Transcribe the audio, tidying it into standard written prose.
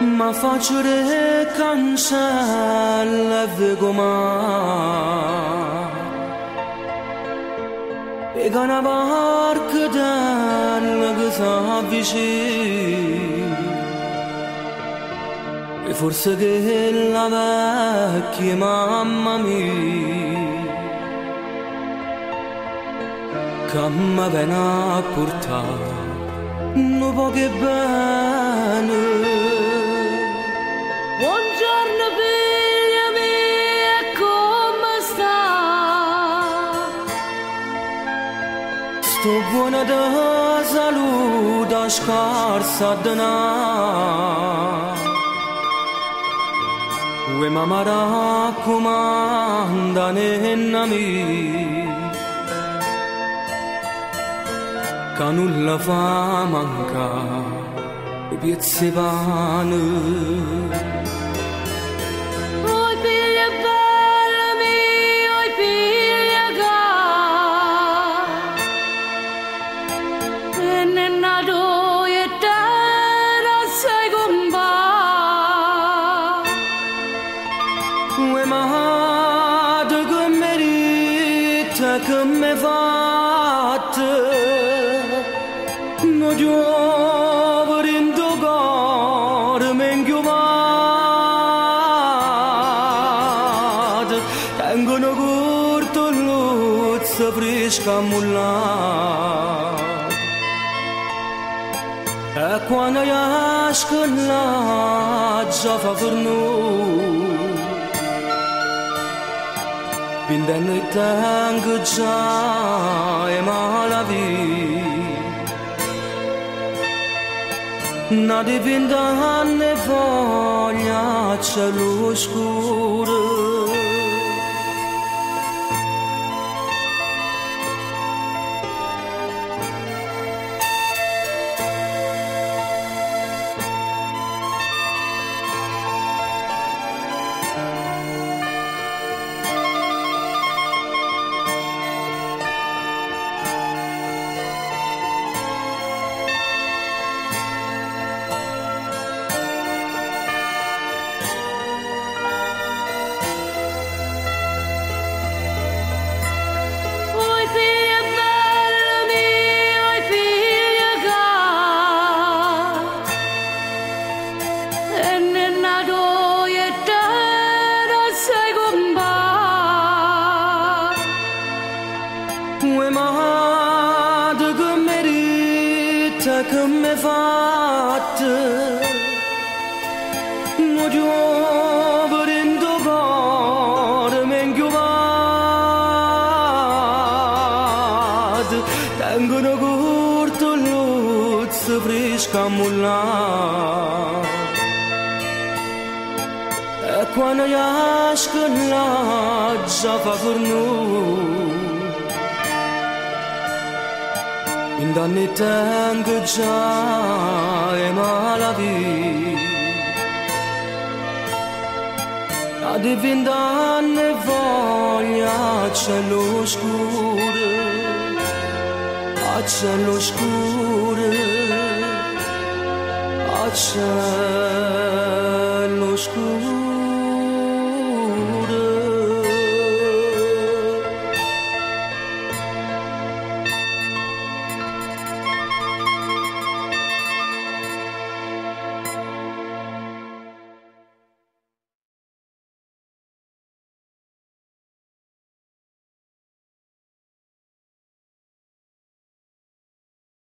Ma facere cancella vegoma e una barca della che s'avvicina e forse che la vecchia mamma mia che mi viene a portare un po' che bene. Buongiorno figlia mia, come sta? Sto buona da salute, scarsa da denaro. E mamma raccomanda, nenna mia, che nulla fa mancare i pezzi di pane. Oi figlia bella mia, oi figlia cara, e nenna tu e te non sei compare. E madre che merita, che mi fatte, non giovere in tuo cuore, mi inchiumate. Tengo una corta luzza fresca a mullare. E quando esco là già fa fornù. Vindendo i tengo già e malavi. Na di 20 anni voglia c'è lo scuro. Oi figlia bella mia, oi figlia cara, e nenna tu e te non sei compare. E madre che merita, che mi fatte, non giovere in tuo cuore, mi inchiumate. Tengo una corta luzza fresca a mullare. E quando esco là già fa fornù. In danni tengo già e malavi. A di 20 anni voglia c'è lo scuro. C'è lo scuro. C'è lo scuro.